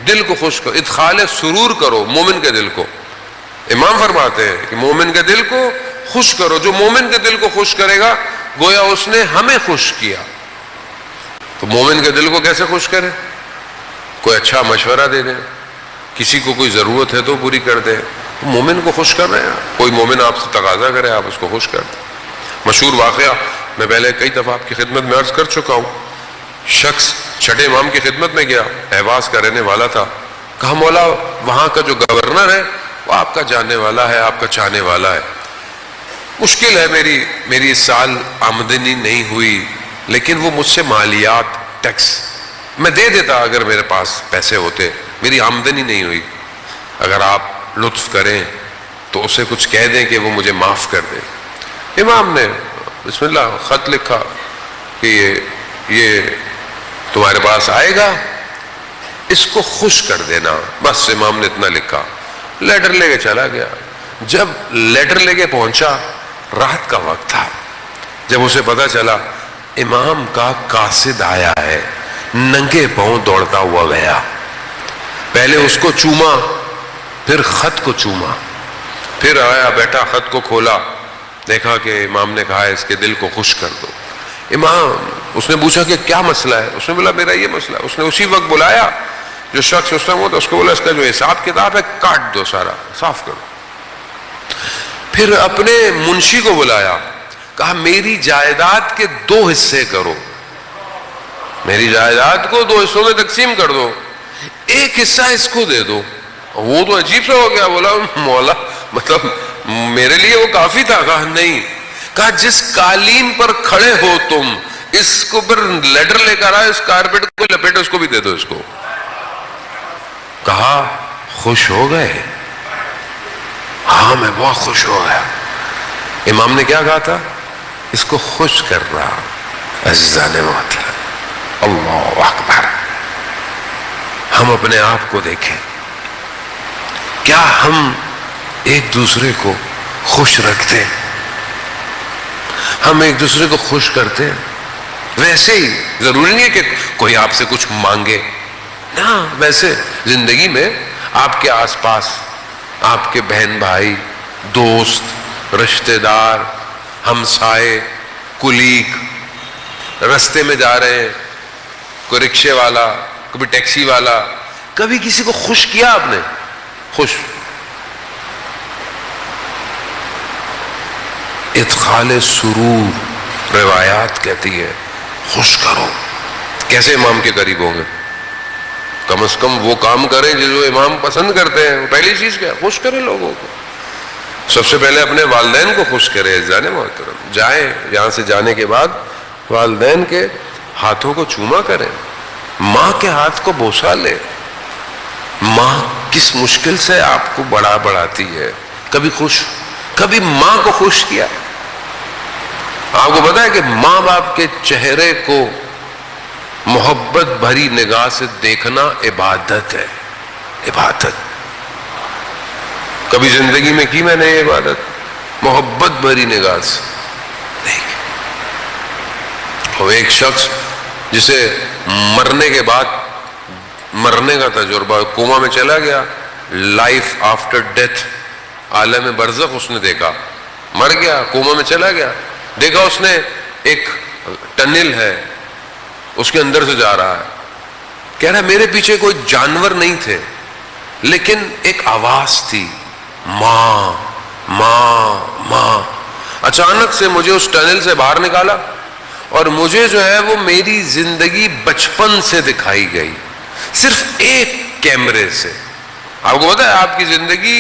دل کو خوش کرو، ادخال سرور کرو مومن کے دل کو. امام فرماتے ہیں کہ مومن کے دل کو خوش کرو. جو مومن کے دل کو خوش کرے گا گویا اس نے ہمیں خوش کیا. تو مومن کے دل کو کیسے خوش کرے؟ کوئی اچھا مشورہ دے دیں، کسی کو کوئی ضرورت ہے تو پوری کر دیں. مومن کو خوش کر رہے ہیں. کوئی مومن آپ سے تقاضا کرے آپ اس کو خوش کر دیں. مشہور واقعہ میں پہلے کئی دفعہ آپ کی خدمت میں عرض کر چکا ہوں. شخص چھٹے امام کی خدمت میں گیا، اہواز کا رہنے والا تھا. کہا مولا وہاں کا جو گورنر ہے وہ آپ کا جاننے والا ہے، آپ کا چاہنے والا ہے. مشکل ہے، میری اس سال آمدنی نہیں ہوئی، لیکن وہ مجھ سے مالیات ٹیکس میں دے دیتا اگر میرے پاس پیسے ہوتے. میری آمدنی نہیں ہوئی، اگر آپ لطف کریں تو اسے کچھ کہہ دیں کہ وہ مجھے معاف کر دے. امام نے بسم اللہ خط لکھا کہ یہ تمہارے پاس آئے گا، اس کو خوش کر دینا. بس امام نے اتنا لکھا، لیٹر لے کے چلا گیا. جب لیٹر لے کے پہنچا رات کا وقت تھا. جب اسے پتا چلا امام کا قاصد آیا ہے، ننگے پاؤں دوڑتا ہوا گیا. پہلے اس کو چوما، پھر خط کو چوما، پھر آیا بیٹھا خط کو کھولا، دیکھا کہ امام نے کہا ہے اس کے دل کو خوش کر دو. اس نے پوچھا کہ کیا مسئلہ ہے؟ اس نے بولا میرا یہ مسئلہ ہے. اس نے اسی وقت بلایا جو شخص اس میں تھا، اس کو بولا اس کا جو حساب کتاب ہے کاٹ دو، سارا صاف کرو. پھر اپنے منشی کو بلایا، کہا میری جائیداد کے 2 حصے کرو، میری جائیداد کو 2 حصوں میں تقسیم کر دو، ایک حصہ اس کو دے دو. وہ تو عجیب سا ہو گیا، بولا مولا مطلب میرے لیے وہ کافی تھا؟ کہا نہیں. کہا جس قالین پر کھڑے ہو تم اس کو پر لیٹر لے کر آئے، اس کارپیٹ کو لپیٹ اس کو بھی دے دو اس کو. کہا خوش ہو گئے؟ ہاں میں بہت خوش ہو گیا. امام نے کیا کہا تھا؟ اس کو خوش کر رہا. عزیزان محترم، اللہ اکبر. ہم اپنے آپ کو دیکھیں، کیا ہم ایک دوسرے کو خوش رکھتے ہیں؟ ہم ایک دوسرے کو خوش کرتے ہیں؟ ویسے ہی ضروری نہیں ہے کہ کوئی آپ سے کچھ مانگے، نہ ویسے زندگی میں آپ کے آس پاس آپ کے بہن بھائی، دوست، رشتہ دار، ہمسائے، کلیگ، رستے میں جا رہے ہیں، کوئی رکشے والا، کبھی ٹیکسی والا، کبھی کسی کو خوش کیا آپ نے؟ خوش. ادخال سرور روایات کہتی ہے خوش کرو. کیسے امام کے قریب ہوں گے؟ کم از کم وہ کام کریں جو امام پسند کرتے ہیں. پہلی چیز کیا؟ خوش کریں لوگوں کو. سب سے پہلے اپنے والدین کو خوش کرے. جانے محترم، جائیں یہاں سے جانے کے بعد والدین کے ہاتھوں کو چوما کریں، ماں کے ہاتھ کو بوسا لے. ماں کس مشکل سے آپ کو بڑھاتی ہے. کبھی کبھی ماں کو خوش کیا؟ آپ کو پتا ہے کہ ماں باپ کے چہرے کو محبت بھری نگاہ سے دیکھنا عبادت ہے. عبادت کبھی زندگی میں کی میں نے یہ عبادت؟ محبت بھری نگاہ سے دیکھ. اور ایک شخص جسے مرنے کے بعد مرنے کا تجربہ، کوما میں چلا گیا، لائف آفٹر ڈیتھ، عالم برزخ اس نے دیکھا. مر گیا، کوما میں چلا گیا، دیکھا اس نے ایک ٹنل ہے، اس کے اندر سے جا رہا ہے. کہہ رہا ہے میرے پیچھے کوئی جانور نہیں تھے، لیکن ایک آواز تھی، ماں ماں ماں. اچانک سے مجھے اس ٹنل سے باہر نکالا اور مجھے جو ہے وہ میری زندگی بچپن سے دکھائی گئی، صرف ایک کیمرے سے. آپ کو پتا ہے آپ کی زندگی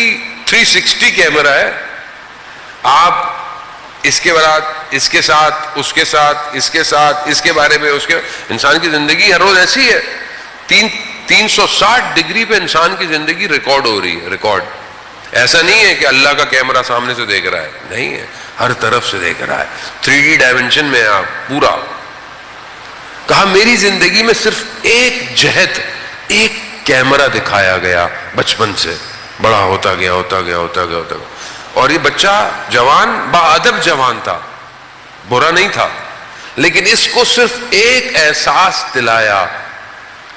360 کیمرہ ہے. آپ اس کے بعد اس کے ساتھ، اس کے ساتھ، اس کے ساتھ، اس کے بارے میں، اس کے انسان کی زندگی ہر روز ایسی ہے. 360 ڈگری پہ انسان کی زندگی ریکارڈ ہو رہی ہے. ریکارڈ ایسا نہیں ہے کہ اللہ کا کیمرہ سامنے سے دیکھ رہا ہے، نہیں ہے، ہر طرف سے دیکھ رہا ہے. 3D ڈائمنشن میں آپ پورا. کہا میری زندگی میں صرف ایک جہت، ایک کیمرہ دکھایا گیا بچپن سے، بڑا ہوتا گیا ہوتا گیا ہوتا گیا ہوتا گیا. اور یہ بچہ جوان، با ادب جوان تھا، برا نہیں تھا، لیکن اس کو صرف ایک احساس دلایا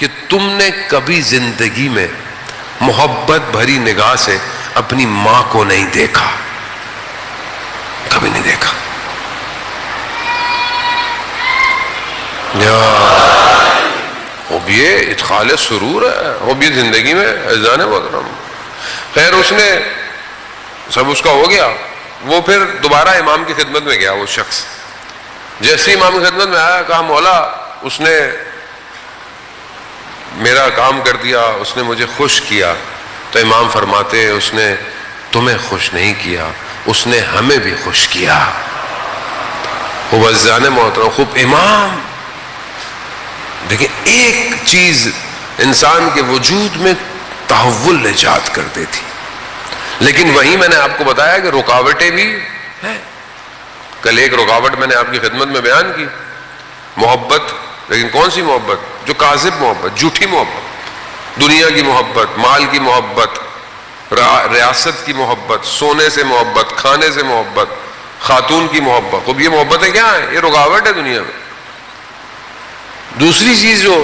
کہ تم نے کبھی زندگی میں محبت بھری نگاہ سے اپنی ماں کو نہیں دیکھا، کبھی نہیں دیکھا. یہ ادخال سرور ہے، وہ بھی زندگی میں اذان محترم. خیر اس نے سب اس کا ہو گیا، وہ پھر دوبارہ امام کی خدمت میں گیا. وہ شخص جیسے امام کی خدمت میں آیا، کہا مولا اس نے میرا کام کر دیا، اس نے مجھے خوش کیا. تو امام فرماتے اس نے تمہیں خوش نہیں کیا، اس نے ہمیں بھی خوش کیا. وہ عزیزان محترم خوب امام دیکھیں، ایک چیز انسان کے وجود میں تحول ایجاد کر دیتی. لیکن وہیں میں نے آپ کو بتایا کہ رکاوٹیں بھی ہیں. کل ایک رکاوٹ میں نے آپ کی خدمت میں بیان کی، محبت. لیکن کون سی محبت؟ جو کاذب محبت، جھوٹی محبت، دنیا کی محبت، مال کی محبت، ریاست کی محبت، سونے سے محبت، کھانے سے محبت، خاتون کی محبت. خب یہ محبتیں کیا ہیں؟ یہ رکاوٹ ہے دنیا میں. دوسری چیز جو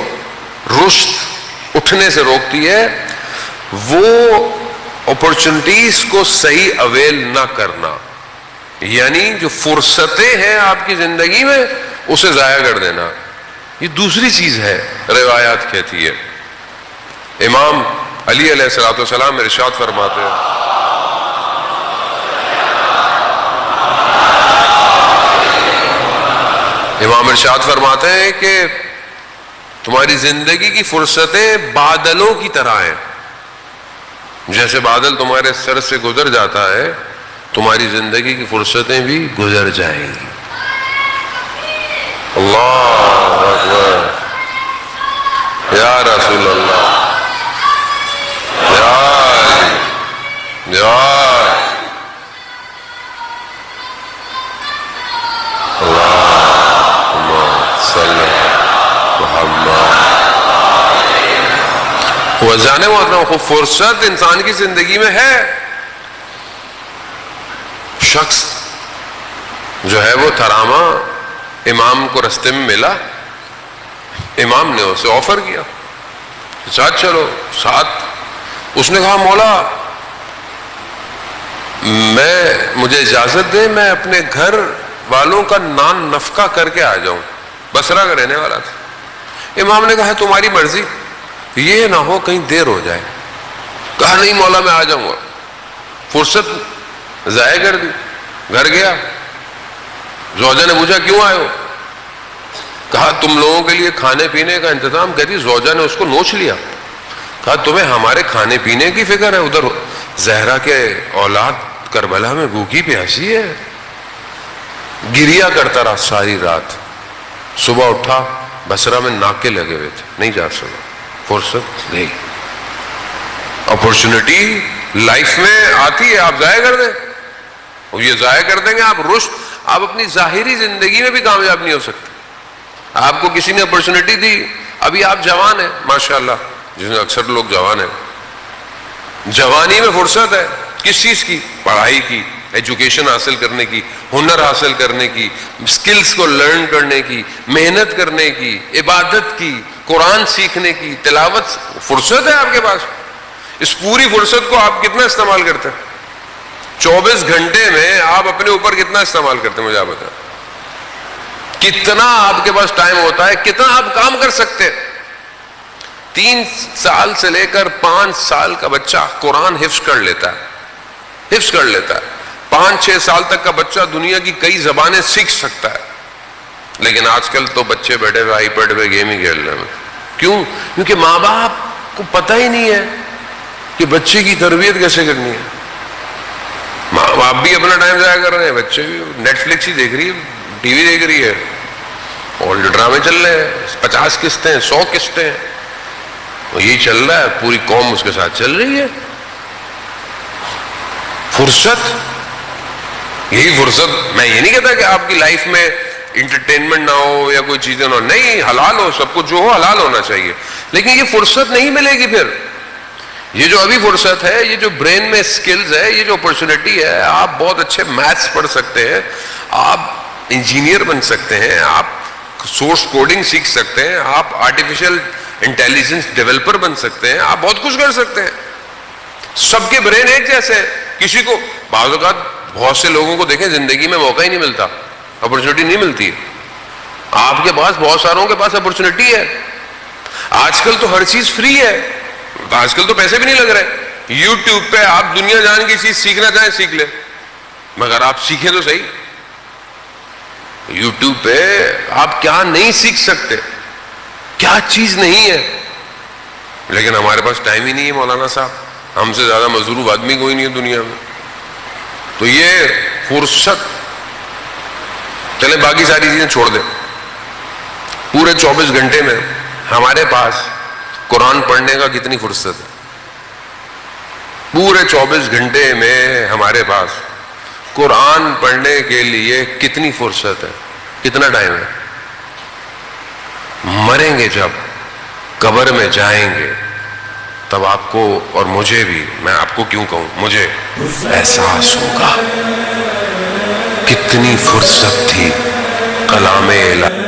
رشد اٹھنے سے روکتی ہے وہ اپرچونٹیز کو صحیح اویل نہ کرنا، یعنی جو فرصتیں ہیں آپ کی زندگی میں اسے ضائع کر دینا. یہ دوسری چیز ہے. روایات کہتی ہے، امام علی علیہ الصلوۃ والسلام ارشاد فرماتے ہیں، امام ارشاد فرماتے ہیں کہ تمہاری زندگی کی فرصتیں بادلوں کی طرح ہیں. جیسے بادل تمہارے سر سے گزر جاتا ہے، تمہاری زندگی کی فرصتیں بھی گزر جائیں گی. اللہ اکبر، یا رسول اللہ، یا علی، یا وہ جانے والا خوب فرصت انسان کی زندگی میں ہے. شخص جو ہے وہ ترامہ امام کو رستے میں ملا، امام نے اسے آفر کیا ساتھ چلو ساتھ. اس نے کہا مولا مجھے اجازت دے، میں اپنے گھر والوں کا نان نفقہ کر کے آ جاؤں. بصرہ کا رہنے والا تھا. امام نے کہا تمہاری مرضی، یہ نہ ہو کہیں دیر ہو جائے. کہا نہیں مولا میں آ جاؤں گا. فرصت ضائع کر دی. گھر گیا، زوجہ نے پوچھا کیوں آئے ہو؟ کہا تم لوگوں کے لیے کھانے پینے کا انتظام. کہتی زوجہ نے اس کو نوچ لیا. کہا تمہیں ہمارے کھانے پینے کی فکر ہے؟ ادھر زہرا کے اولاد کربلا میں بھوکی پیاسی ہے. گریا کرتا رہا ساری رات. صبح اٹھا، بصرہ میں ناکے لگے ہوئے تھے، نہیں جا سکا. فرصت نہیں. اپورچونٹی لائف میں آتی ہے، آپ ضائع کر دیں. اور یہ ضائع کر دیں گے آپ رشد، آپ اپنی ظاہری زندگی میں بھی کامیاب نہیں ہو سکتے. آپ کو کسی نے اپورچونٹی دی، ابھی آپ جوان ہیں ماشاءاللہ، جس میں اکثر لوگ جوان ہیں. جوانی میں فرصت ہے کس چیز کی؟ پڑھائی کی، ایجوکیشن حاصل کرنے کی، ہنر حاصل کرنے کی، سکلز کو لرن کرنے کی، محنت کرنے کی، عبادت کی، قرآن سیکھنے کی، تلاوت. فرصت ہے آپ کے پاس. اس پوری فرصت کو آپ کتنا استعمال کرتے ہیں؟ 24 گھنٹے میں آپ اپنے اوپر کتنا استعمال کرتے ہیں؟ مجھے آپ بتائیں کتنا آپ کے پاس ٹائم ہوتا ہے، کتنا آپ کام کر سکتے ہیں. 3 سال سے لے کر 5 سال کا بچہ قرآن حفظ کر لیتا ہے، حفظ کر لیتا ہے. 5-6 سال تک کا بچہ دنیا کی کئی زبانیں سیکھ سکتا ہے. لیکن آج کل تو بچے بیٹھے ہوئے آئی پیڈ پہ گیم ہی کھیل رہے ہیں. کیوں؟ کیونکہ ماں باپ کو پتہ ہی نہیں ہے کہ بچے کی تربیت کیسے کرنی ہے. ماں باپ بھی اپنا ٹائم ضائع کر رہے ہیں، بچے بھی نیٹ فلکس ہی دیکھ رہی ہے، ٹی وی دیکھ رہی ہے، اور جو ڈرامے چل رہے ہیں 50 قسطیں 100 قسطیں، وہ یہی چل رہا ہے. پوری قوم اس کے ساتھ چل رہی ہے. فرصت، یہی فرصت. میں یہ نہیں کہتا کہ آپ کی لائف میں انٹرٹینمنٹ نہ ہو یا کوئی چیزیں نہ ہو، نہیں، حلال ہو، سب کچھ جو ہو حلال ہونا چاہیے. لیکن یہ فرصت نہیں ملے گی پھر. یہ جو ابھی فرصت ہے، یہ جو برین میں سکلز ہے، یہ جو اپرچونٹی ہے، آپ بہت اچھے میتھس پڑھ سکتے ہیں، آپ انجینئر بن سکتے ہیں، آپ سورس کوڈنگ سیکھ سکتے ہیں، آپ آرٹیفیشل انٹیلیجنس ڈیولپر بن سکتے ہیں, آپ بہت کچھ کر سکتے ہیں. سب کے برین ایک جیسے ہیں. کسی کو بعض اوقات بہت سے لوگوں کو دیکھیں زندگی میں موقع ہی نہیں ملتا, اپرچونٹی نہیں ملتی. آپ کے پاس بہت ساروں کے پاس اپرچونٹی ہے. آج کل تو ہر چیز فری ہے, آج کل تو پیسے بھی نہیں لگ رہے. یوٹیوب پہ آپ دنیا جان کی چیز سیکھنا چاہیں سیکھ لیں, مگر آپ سیکھیں تو صحیح. یوٹیوب پہ آپ کیا نہیں سیکھ سکتے, کیا چیز نہیں ہے. لیکن ہمارے پاس ٹائم ہی نہیں ہے مولانا صاحب, ہم سے زیادہ مضروب آدمی کوئی نہیں ہے دنیا میں. تو یہ فرصت, چلے باقی ساری چیزیں چھوڑ دیں. پورے 24 گھنٹے میں ہمارے پاس قرآن پڑھنے کا کتنی فرصت ہے؟ پورے 24 گھنٹے میں ہمارے پاس قرآن پڑھنے کے لیے کتنی فرصت ہے, کتنا ٹائم ہے؟ مریں گے جب, قبر میں جائیں گے, تب آپ کو اور مجھے بھی, میں آپ کو کیوں کہوں, مجھے احساس ہوگا کتنی فرصت تھی کلام الہی